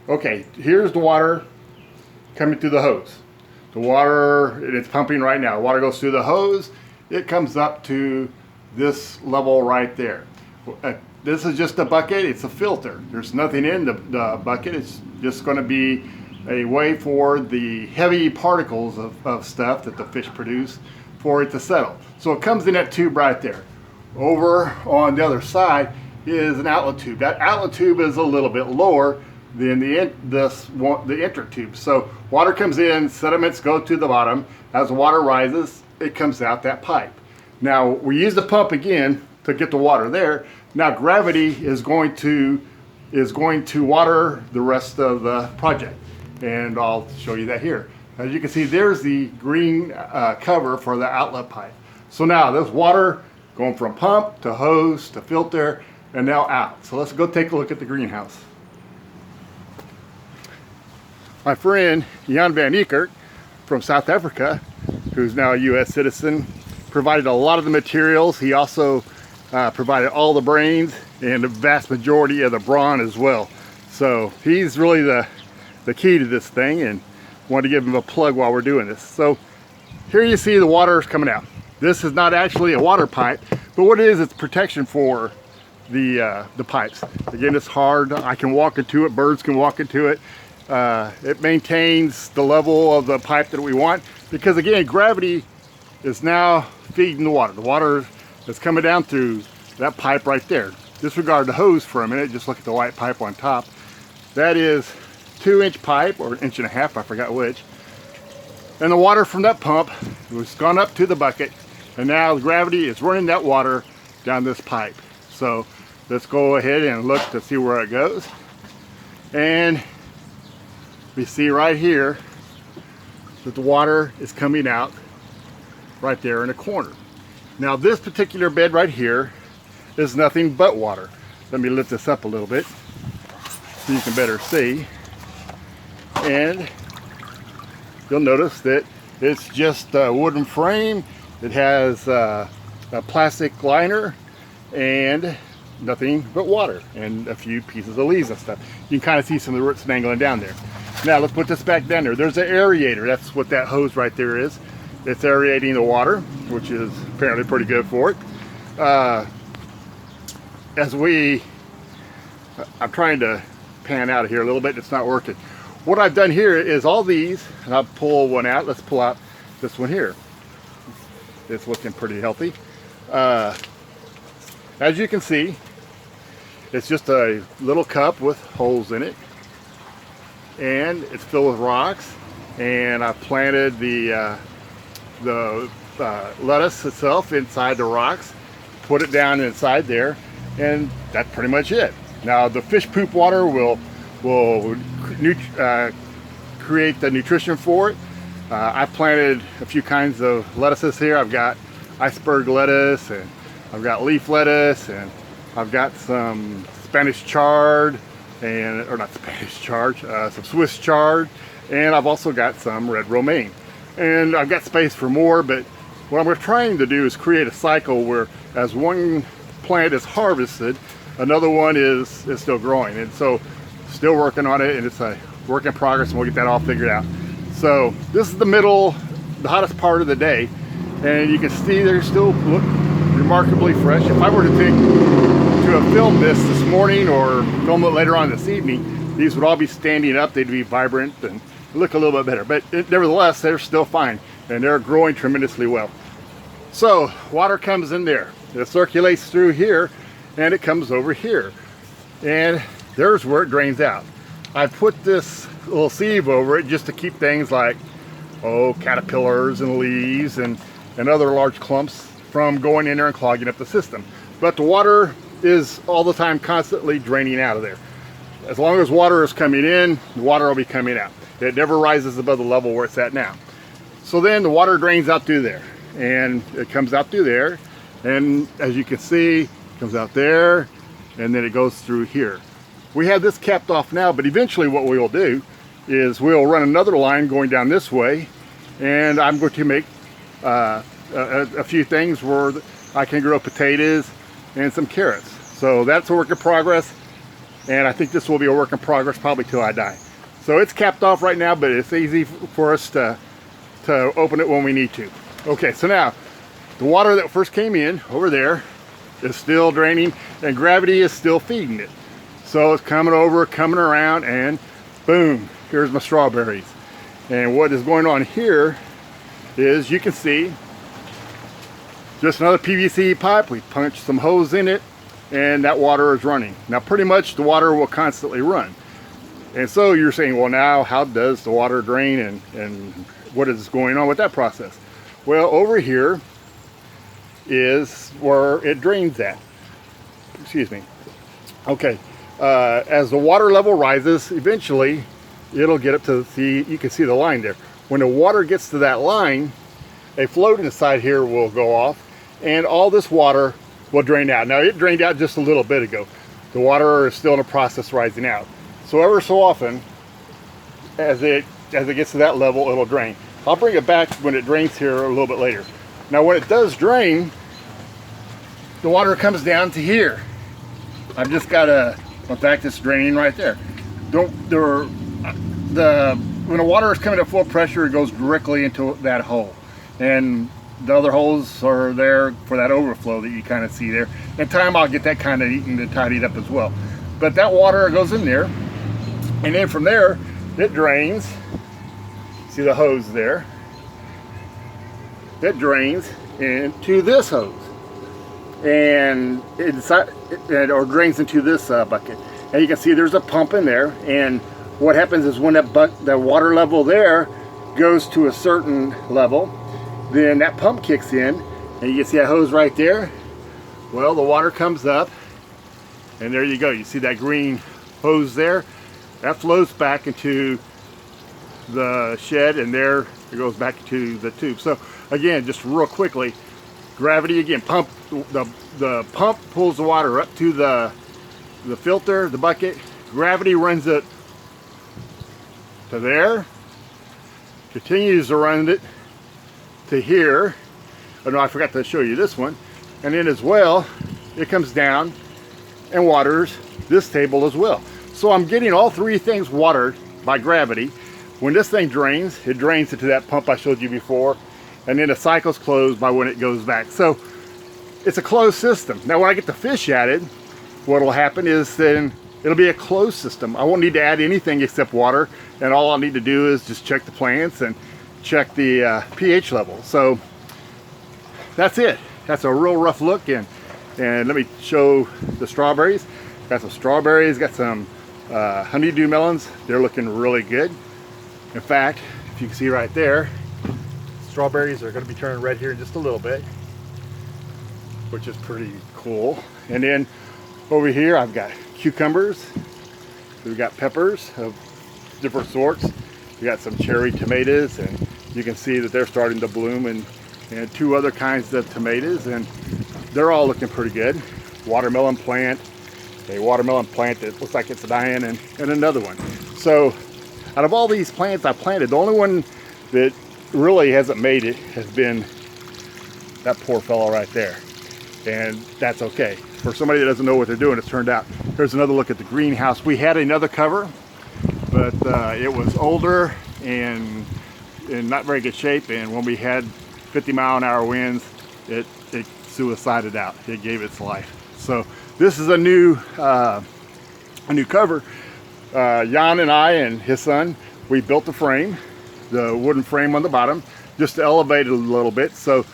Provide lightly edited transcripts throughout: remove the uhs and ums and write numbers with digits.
Okay, here's the water coming through the hose. The water, it's pumping right now. Water goes through the hose. It comes up to this level right there. This is just a bucket. It's a filter. There's nothing in the bucket. It's just going to be a way for the heavy particles of stuff that the fish produce for it to settle. So it comes in that tube right there. Over on the other side is an outlet tube. That outlet tube is a little bit lower than the enter tube. So water comes in, sediments go to the bottom. As the water rises, it comes out that pipe. Now we use the pump again to get the water there. Now gravity is going to water the rest of the project, and I'll show you that here. As you can see, there's the green cover for the outlet pipe. So now there's water going from pump to hose to filter and now out. So let's go take a look at the greenhouse. My friend Jan van Eekert from South Africa, who's now a U.S. citizen, provided a lot of the materials. He also provided all the brains and the vast majority of the brawn as well. So he's really the key to this thing, and wanted to give him a plug while we're doing this. So here you see the water is coming out. This is not actually a water pipe, but what it is, it's protection for the pipes. Again, it's hard. I can walk into it. Birds can walk into it. It maintains the level of the pipe that we want, because again, gravity is now feeding the water. The water is coming down through that pipe right there. Disregard the hose for a minute. Just look at the white pipe on top. That is 2-inch pipe, or 1.5 inches, I forgot which. And the water from that pump was gone up to the bucket, and now the gravity is running that water down this pipe. So let's go ahead and look to see where it goes. And we see right here that the water is coming out right there in the corner. Now this particular bed right here is nothing but water. Let me lift this up a little bit so you can better see. And you'll notice that it's just a wooden frame. It has a plastic liner and nothing but water and a few pieces of leaves and stuff. You can kind of see some of the roots dangling down there. Now let's put this back down there. There's an aerator. That's what that hose right there is. It's aerating the water, which is apparently pretty good for it. I'm trying to pan out of here a little bit. It's not working. What I've done here is all these, and I'll pull one out. Let's pull out this one here. It's looking pretty healthy. As you can see, it's just a little cup with holes in it, and it's filled with rocks. And I've planted the lettuce itself inside the rocks, put it down inside there, and that's pretty much it. Now the fish poop water will create the nutrition for it. I planted a few kinds of lettuces here. I've got iceberg lettuce, and I've got leaf lettuce, and I've got some Spanish chard, some Swiss chard, and I've also got some red romaine. And I've got space for more, but what I'm trying to do is create a cycle where as one plant is harvested, another one is still growing. And so still working on it, and it's a work in progress, and we'll get that all figured out. So this is the hottest part of the day, and you can see they still look remarkably fresh. If I were to have filmed this morning or film it later on this evening, these would all be standing up. They'd be vibrant and look a little bit better, but nevertheless, they're still fine, and they're growing tremendously well. So water comes in there, it circulates through here, and it comes over here, and there's where it drains out. I put this little sieve over it just to keep things like caterpillars and leaves and other large clumps from going in there and clogging up the system. But the water is all the time constantly draining out of there. As long as water is coming in, the water will be coming out. It never rises above the level where it's at now. So then the water drains out through there, and it comes out through there, and as you can see, it comes out there, and then it goes through here. We have this capped off now, but eventually what we will do is we'll run another line going down this way, and I'm going to make a few things where I can grow potatoes and some carrots. So that's a work in progress. and I think this will be a work in progress probably till I die. So it's capped off right now, but it's easy for us to open it when we need to. Okay, so now the water that first came in over there is still draining, and gravity is still feeding it. So it's coming over, coming around, and boom, here's my strawberries. And what is going on here is, you can see, just another PVC pipe. We punched some holes in it, and that water is running. Now pretty much the water will constantly run. And so you're saying, well, now how does the water drain, and what is going on with that process? Well, over here is where it drains at. Excuse me. Okay, as the water level rises, eventually it'll get up to you can see the line there. When the water gets to that line, a float inside here will go off, and all this water will drain out. Now it drained out just a little bit ago. The water is still in the process rising out. So ever so often, as it gets to that level, it'll drain. I'll bring it back when it drains here a little bit later. Now when it does drain, the water comes down to here. I've just got in fact, it's draining right there. When the water is coming at full pressure, it goes directly into that hole. And the other holes are there for that overflow that you kind of see there. In time, I'll get that kind of eaten and tidied up as well. But that water goes in there, and then from there, it drains. See the hose there? It drains into this hose, and or drains into this bucket. And you can see there's a pump in there, and what happens is when the water level there goes to a certain level, then that pump kicks in, and you can see that hose right there. Well, the water comes up, and there you go. You see that green hose there? That flows back into the shed, and there it goes back to the tube. So again, just real quickly, gravity again, the pump pulls the water up to the filter, the bucket. Gravity runs it to there, continues to run it to here. Oh no, I forgot to show you this one. And then as well, it comes down and waters this table as well. So I'm getting all three things watered by gravity. When this thing drains, it drains into that pump I showed you before, and then the cycle's closed by when it goes back. So it's a closed system. Now when I get the fish added, what will happen is then it'll be a closed system. I won't need to add anything except water, and all I'll need to do is just check the plants and check the pH level. So that's it. That's a real rough look, and let me show the strawberries. Got some strawberries, got some honeydew melons. They're looking really good. In fact, if you can see right there, strawberries are going to be turning red here in just a little bit, which is pretty cool. And then over here I've got cucumbers, we've got peppers of different sorts, we got some cherry tomatoes, and you can see that they're starting to bloom, and two other kinds of tomatoes, and they're all looking pretty good. Watermelon plant, a watermelon plant that looks like it's dying, and another one. So out of all these plants I planted, the only one that really hasn't made it has been that poor fellow right there. And that's okay. For somebody that doesn't know what they're doing, it's turned out. Here's another look at the greenhouse. We had another cover, but it was older and in not very good shape, and when we had 50-mile-an-hour winds, it suicided out. It gave its life. So this is a new cover. Jan and I and his son, we built the frame, the wooden frame on the bottom, just to elevate it a little bit. So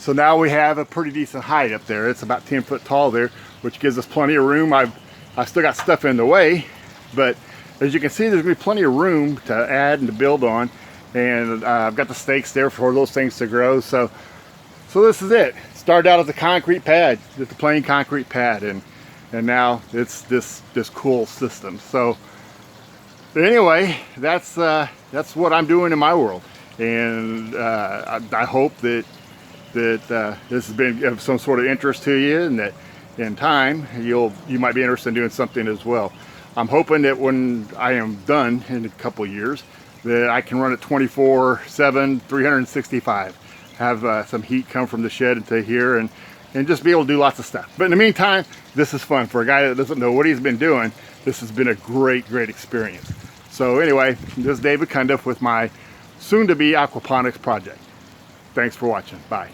now we have a pretty decent height up there. It's about 10 foot tall there, which gives us plenty of room. I've still got stuff in the way, but as you can see, there's gonna be plenty of room to add and to build on. And I've got the stakes there for those things to grow. So this is it. Started out as a concrete pad, just a plain concrete pad, and now it's this cool system. So anyway, that's what I'm doing in my world, and I hope that this has been of some sort of interest to you, and that in time you might be interested in doing something as well. I'm hoping that when I am done in a couple of years, that I can run it 24/7, 365. Have some heat come from the shed into here, and just be able to do lots of stuff. But in the meantime, this is fun for a guy that doesn't know what he's been doing. this has been a great experience. So anyway, this is David Cundiff with my soon-to-be aquaponics project. Thanks for watching. Bye.